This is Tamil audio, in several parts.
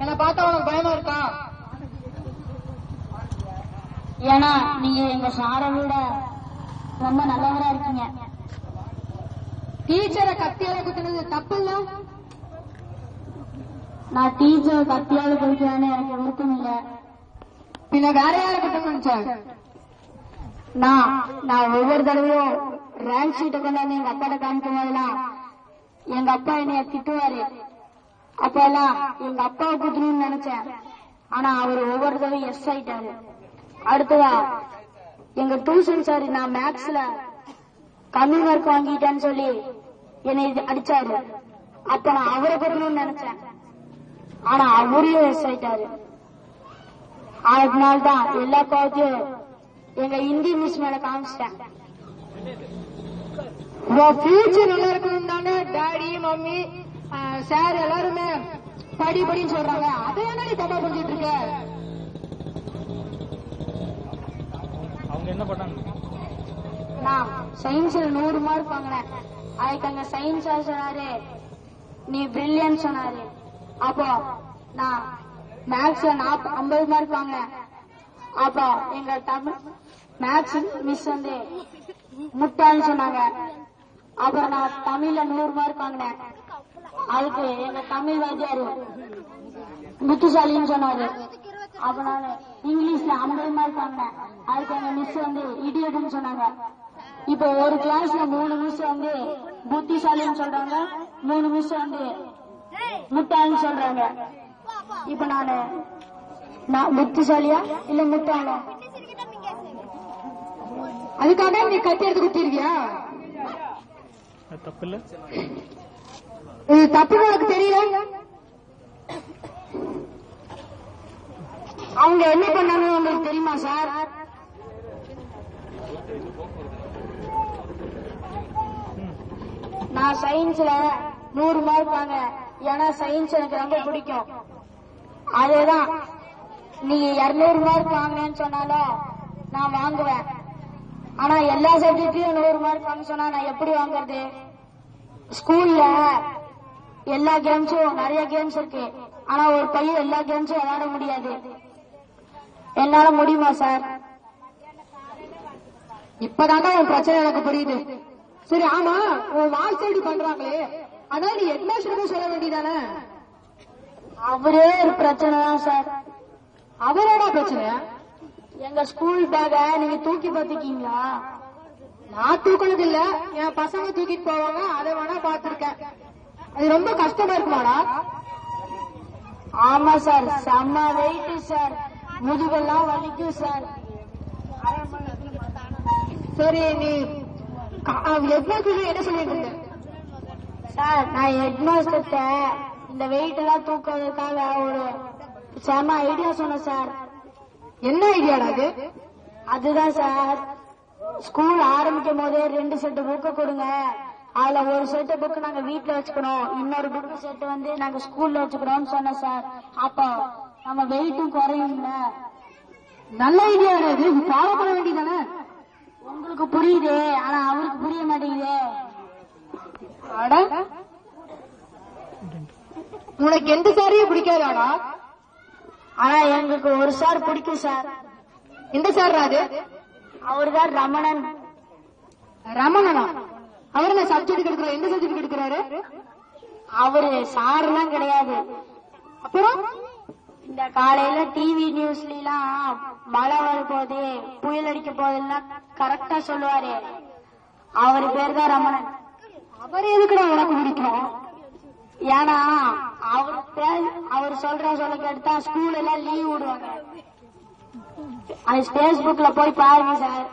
என்ன பார்த்தா உனக்கு பயமா இருக்கா? ஏன்னா நீங்க எங்க சாரை விட ரொம்ப நல்லவரா இருக்கீங்க. டீச்சரை கத்தியால குத்துனது தப்பு இல்ல? நான் டீச்சர் கத்தியால குடிக்கிறான்னு எனக்கு விருப்பம் இல்ல. பின்ன வேற யார குத்தணும்னு நினைச்சேன்? நான் ஒவ்வொரு தடவையும் ரேங்க் ஷீட்டை கொண்டாந்து எங்க அப்பாட்ட காமிக்கும் போதெல்லாம் எங்க அப்பா என்னைய திட்டுவாரு. அப்பெல்லாம் எங்க அப்பாவை குத்தணும்னு நினைச்சேன். ஆனா அவர் ஒவ்வொரு தடவையும் எஸ் ஆயிட்டாரு. அடுத்ததா எங்க டியூஷன் சார் நான் மேக்ஸ்ல கம்மி மார்க் வாங்கிட்டேன்னு சொல்லி என்னை அடிச்சாரு. அப்ப நான் அவரை குத்தணும்னு நினைச்சேன். ஆனா அவரையும் எஸ் ஆயிட்டாரு. அதனால்தான் எல்லா கோவத்தையும் எங்க ஹிந்தி மிஸ் மேல காமிச்சிட்டேன். ஃபியூச்சர் நல்லா இருக்கணும் தானே டாடி மம்மி சார் எல்லாருமே படின்னு சொல்றாங்க. அதை என்ன நீ தப்பா புரிஞ்சிட்டு இருக்க? அவங்க என்ன பண்ணாங்க? நான் சயின்ஸ்ல 100 மார்க் வாங்கினேன். அதுக்கு அங்க சயின்ஸ் சார் சொன்னாரு நீ பிரில்லியன்ட் சொன்னாரு. அப்போ நான் மேக்ஸ்ல 50 மார்க் வாங்கினேன். அப்போ எங்க தமிழ் மேக்ஸ் மிஸ் வந்து முட்டாள்னு சொன்னாங்க. அப்புறம் நான் தமிழ்ல 100 மார்க் வாங்கினேன். அதுக்கு எங்க தமிழ் வாத்தியாரு புத்திசாலின்னு சொன்னாரு. அப்ப நான் இங்கிலீஷ்ல 50 மார்க் வாங்கினேன். அதுக்கு எங்க மிஸ் வந்து இடியட்னு சொன்னாங்க. இப்ப ஒரு கிளாஸ்ல 3 மிஸ் வந்து புத்திசாலின்னு சொல்றாங்க, 3 மிஸ் வந்து முட்டாள்னு சொல்றாங்க. இப்ப நான் புத்திசாலியா இல்ல முட்டாளா? அதுக்காக நீ கத்தி எடுத்து குத்திருக்கியா? தப்பு இல்ல. இது தப்புன்னு உனக்கு தெரியல? அவங்க என்ன பண்ணாங்கன்னு உங்களுக்கு தெரியுமா சார்? நான் சயின்ஸ்ல 100 மார்க் வாங்க. ஏன்னா சயின்ஸ் எனக்கு ரொம்ப பிடிக்கும். அதேதான் நீங்க 200 மார்க் வாங்கினேன்னு சொன்னாலும் நான் வாங்குவேன். ஆனா எல்லா சப்ஜெக்ட்லயும் 100 மார்க் வாங்க சொன்னா நான் எப்படி வாங்குறது? ஸ்கூல்ல எல்லா கேம்ஸும் நிறைய கேம்ஸ் இருக்கு. ஆனா ஒரு பையன் எல்லா கேம்ஸும் விளையாட முடியாது. என்னால முடியுமா சார்? இப்பதாங்க உன் பிரச்சனை எனக்கு புரியுது. சரி ஆமா, உன் மார்க்ஸ் எப்படி பண்றாங்களே, அதான் நீ ஹெட்மாஸ்டருக்கும் சொல்ல வேண்டியதானே? அவரே ஒரு பிரச்சனை தான் சார். அவரோட பிரச்சனை? எங்க ஸ்கூல் பேக நீங்க தூக்கி பார்த்துக்கீங்களா? நான் தூக்கினது இல்ல, என் பசங்க தூக்கிட்டு போவாங்க, அதை வேணா பாத்துருக்கேன். அது ரொம்ப கஷ்டமா இருக்குமாடா? ஆமா சார், செம்ம வெயிட் சார், முதுகெல்லாம் வலிக்கும் சார். சரி நீ ஹெட்மாஸ்டர் என்ன சொல்லிட்டு இருந்த? சார் நான் ஹெட்மாஸ்டர்கிட்ட இந்த வெயிட் எல்லாம் தூக்குறதுக்காக ஒரு செம்ம ஐடியா சொன்னேன் சார். என்ன ஐடியாடா அது? அதுதான் சார், ஸ்கூல் ஆரம்பிக்கும் போதே 2 செட்டு புக்கு கொடுங்க. அதுல ஒரு செட்டு புக் நாங்க வீட்டுல வச்சுக்கணும், இன்னொரு புக்கு செட்டு வந்து நாங்க ஸ்கூல்ல வச்சுக்கிறோம்னு சொன்னேன் சார். அப்போ நம்ம வெயிட்டும் குறையும்ல. நல்ல ஐடியா இது, ஃபாலோ பண்ண வேண்டியதானே? உங்களுக்கு புரியுது, ஆனா அவருக்கு புரிய மாட்டேங்குது. அட உனக்கு எந்த சாரையும் பிடிக்காதாடா? ஆனா எங்களுக்கு ஒரு சார் பிடிக்கும் சார். எந்த சார் அது? அவருதான் ரமணன். ரமணனா? அவர் என்ன சப்ஜெக்ட் எடுக்கிறார்? எந்த சப்ஜெக்ட் எடுக்கிறாரு? அவரு சாருலாம் கிடையாது. அப்புறம் இந்த காலையில டிவி நியூஸ்ல எல்லாம் மழை வரப்போது புயல் அடிக்க போதெல்லாம் கரெக்டா சொல்லுவாரு. அவரு பேர் தான் ரமணன். அவர் எதுக்குடா உனக்கு பிடிக்கும்? ஏன்னா அவர் சொல்ல கேட்டுதான் ஸ்கூல் எல்லாம் லீவ் விடுவாங்க. அது பேஸ்புக்ல போய் பாருங்க சார்.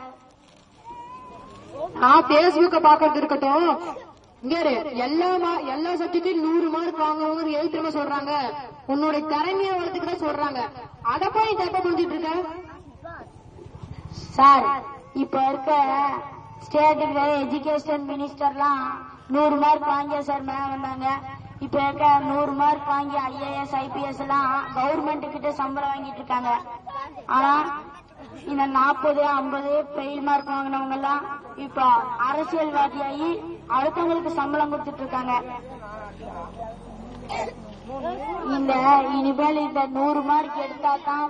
நான் பேஸ்புக்க பாக்கிறது இருக்கட்டும், இங்க எல்லா சப்ஜெக்ட்லயும் 100 மார்க் வாங்குவாங்க எழுத்துமா சொல்றாங்க. உன்னுடைய திறமையை வளர்த்துக்கிட்ட சொல்றாங்க. அத போய் தப்ப புரிஞ்சிட்டு இருக்க சார். இப்ப இருக்க ஸ்டேட் எஜுகேஷன் மினிஸ்டர்லாம் 100 மார்க் வாங்கிய சார் மேல வந்தாங்க. இப்ப இருக்க 100 மார்க் வாங்கி IAS IPS எல்லாம் கவர்மெண்ட் கிட்ட சம்பளம் வாங்கிட்டு இருக்காங்க. ஆனா இந்த 40 50 ஃபெயில் மார்க் வாங்கினவங்க எல்லாம் இப்ப அரசியல்வாதியாகி அடுத்தவங்களுக்கு சம்பளம் கொடுத்துட்டு இருக்காங்க. இனிமேல் இந்த 100 மார்க் எடுத்தா தான்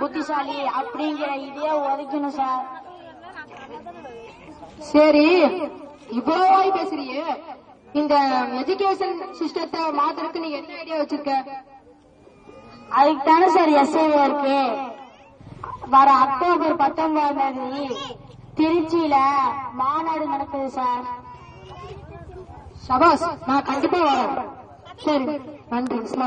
புத்திசாலி அப்படிங்கிற இதே உதைக்கணும் சார். சரி, இவ்வளவாய் பேசுறியே, இந்த எஜுகேஷன் சிஸ்டத்தை மாத்துறதுக்கு நீ என்ன ஐடியா வச்சிருக்க? அதுக்கு தானே சார் எஸ்ஐஓ இருக்கு. வர அக்டோபர் 19 திருச்சியில மாநாடு நடக்குது சார். சபாஸ், நான் கண்டிப்பா வரேன். சரி, நன்றி.